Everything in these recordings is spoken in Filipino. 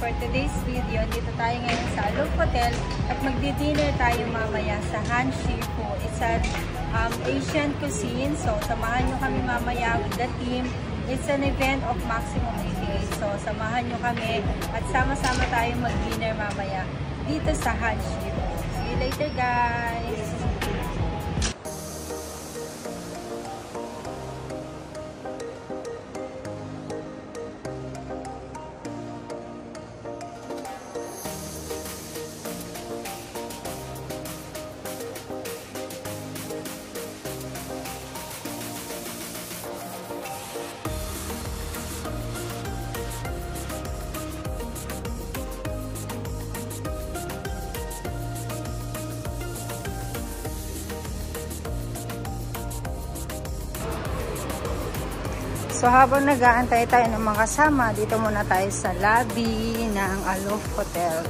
for today's video. Dito tayo ngayon sa Alof Hotel at magdi-dinner tayo mamaya sa Han Shifu. It's an Asian cuisine. So, samahan nyo kami mamaya with the team. It's an event of maximum 88. So, samahan nyo kami at sama-sama tayo mag-dinner mamaya dito sa Han Shifu. See you later, guys! So, habang nag-aantay tayo ng mga kasama, dito muna tayo sa lobby ng Alof Hotel.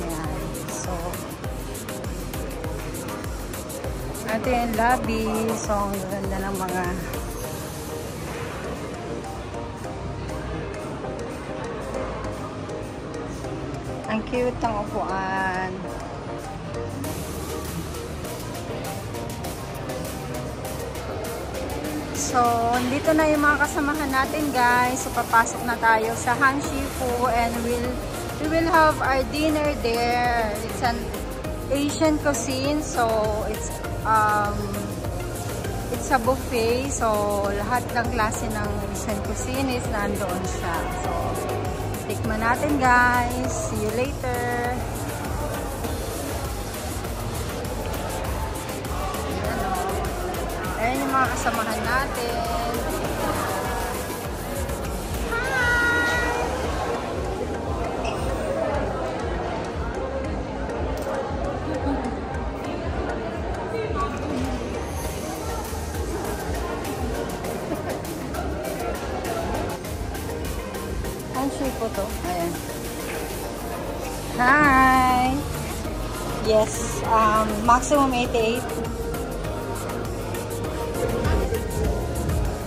Ayan. So, ito yung lobby. So, ang ganda ng mga ang cute ng upuan. So, dito na yung mga kasamahan natin, guys. So, papasok na tayo sa Han Shifu and we will have our dinner there. It's an Asian cuisine. So, it's a buffet. So, lahat ng klase ng Asian cuisine is nandoon siya. So, tikman natin, guys. See you later. Ayan yung mga kasamahan natin. Ang shape po to. Ayan. Hi! Yes, maximum 88.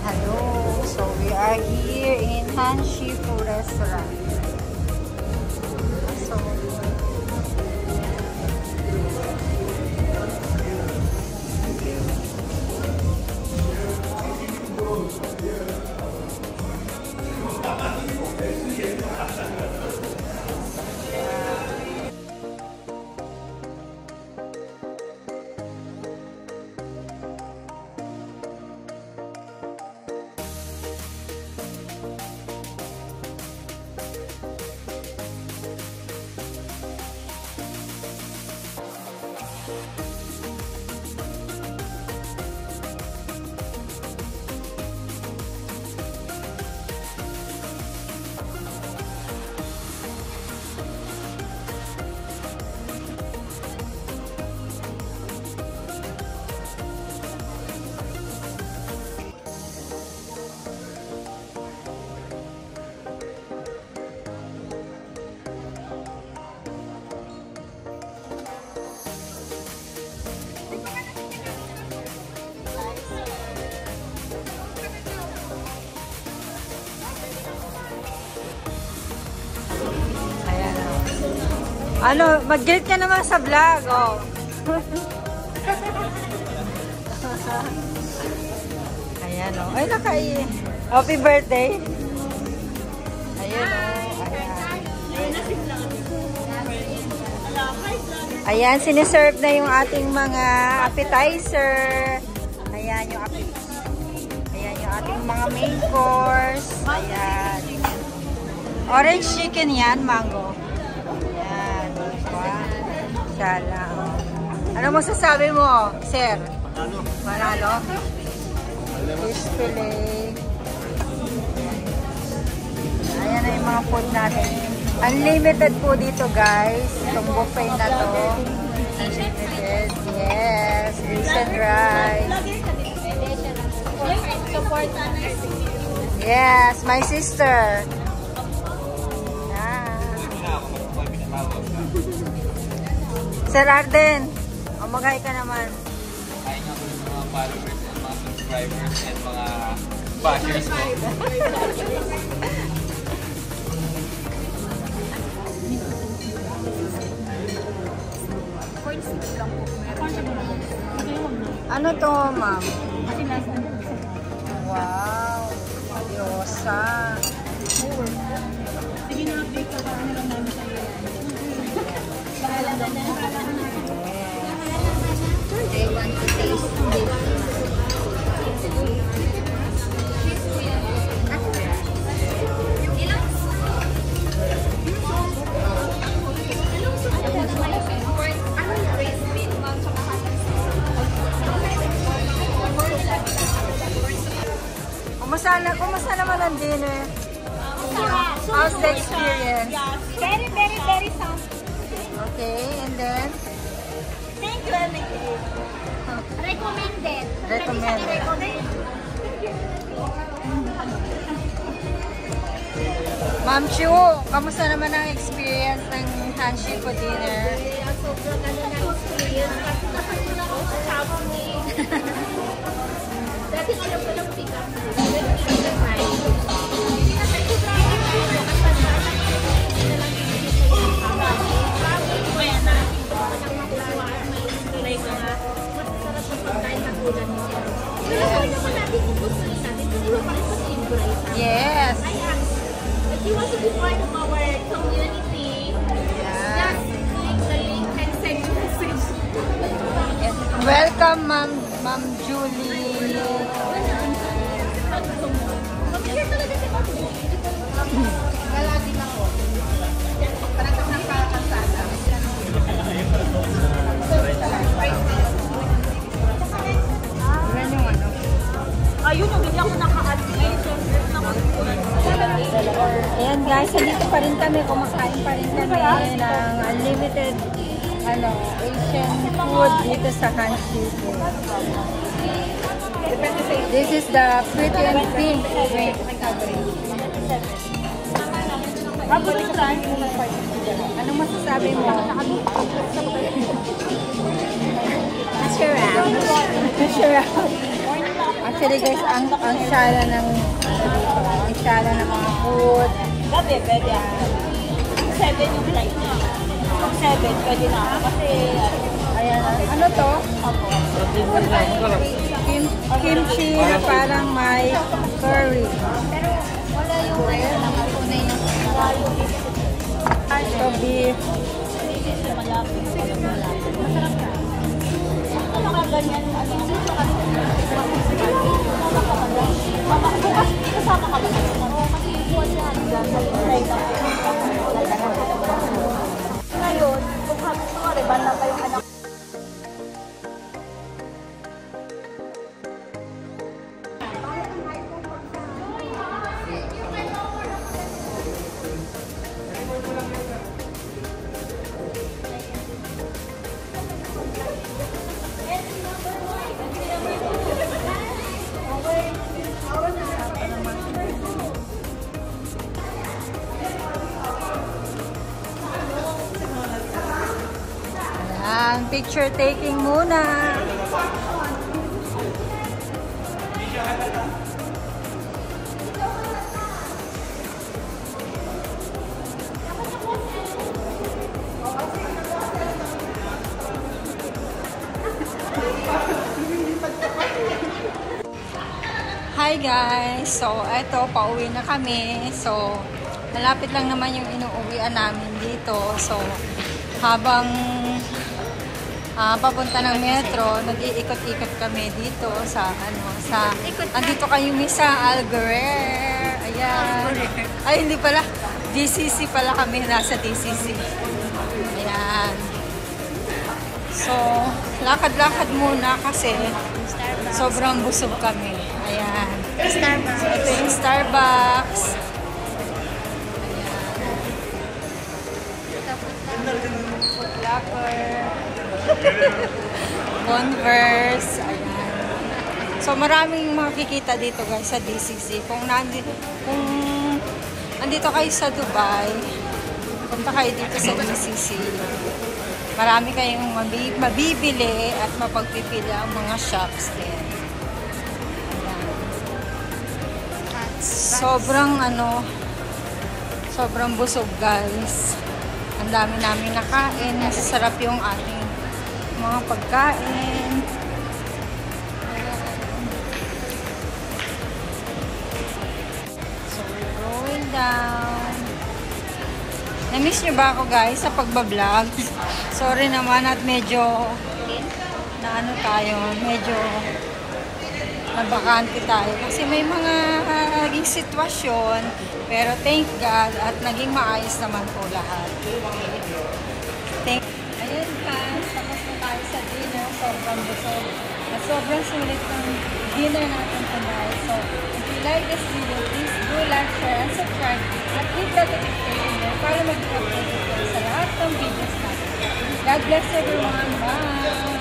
Hello, so we are here in Han Shifu restaurant. So, ano, mag-greet ka naman sa vlog, oh. Ayan, oh. Ay, happy birthday. Ayan, oh. Ayan. Ayan, siniserve na yung ating mga appetizer. Ayan, yung ating mga main course. Ayan. Orange chicken yan, mango. Inshallah. Ano masasabi mo, sir? Manalo. Manalo? Fish fillet. Ayan na yung mga food natin. Unlimited po dito, guys. Itong buffet na to. Unlimited. Yes. Rice and rice. Yes, my sister. Sir Arden, mag-hi ka naman. Hi nga po sa mga followers and mga subscribers and mga bashers ko. 160 lang po. Ano to, ma'am? Kasi nasa Wow! Yosa! sige na update ka para nilang namin sa iyo. They want to taste this. Kumusta naman ang dinner? How's the experience? Very, very, very sound. Okay, and then? Thank you, Emily. Recommended. Recommended. Ma'am Chu, kamusta naman ang experience ng handshake for dinner? Sobrang ganda na experience. Kasi nakasal lang ako sa shop ni. Dati alam ko lang pick up. Yes. If you want to be part of our community, just click the link and send your message. Welcome, Ma'am Julie. Mag-share talaga si Ma'am Julie. Galagi na ko. Parang kang nakakasada. Yan yung ano. Ayun yung hindi ako naka-admission. Ayan guys, dito pa rin kami, kumakain pa rin kami ng unlimited Asian food dito sa Hanshi. This is the pretty and pink drink. Anong masasabi mo? Masarap. Actually guys, ang sala ng mga food. Gabi, pwede. 7 yung flight niya. Pag 7, pwede na. Kasi, Ayan. Ano to? Kimchi na parang may curry. pero wala yung tunay na So beef. malapit. Masarap ka. Ano ka ganyan? Bukas kasama ka ba? Kasi buwan siya ngayon, kung sorry, banda pa yung anak. Ayan, picture taking muna. Hi guys! So, eto, pauwi na kami. So, malapit lang naman yung inuuwian namin dito. So, habang papunta ng metro, nag-iikot-ikot kami dito sa andito kami sa Alguer. Ayan. Ay, hindi pala. DCC pala kami. Nasa DCC. Ayan. So, lakad-lakad muna kasi sobrang busog kami. Ayan. Starbucks. Ito yung Starbucks. Foot Locker. Converse. Ayan. So, maraming makikita dito guys sa DCC. Kung andito kayo sa Dubai, punta kayo dito sa DCC. Marami kayong mabibili at mapagpipili ang mga shops din. Sobrang busog guys. Ang dami namin nakain. Masasarap yung ating mga pagkain. So, we're going down. Na-miss nyo ba ako guys sa pagbablog? Sorry naman at medyo medyo nabakante tayo. Kasi may mga naging sitwasyon, pero thank God at naging maayos naman po lahat. Ayan guys, tapos na tayo sa dinner. Sobrang busog. Sobrang sulit ng dinner natin tonight. So, if you like this video, please do like, share, and subscribe. At hit the notification bell para mag-update sa lahat ng videos natin. God bless everyone. Bye!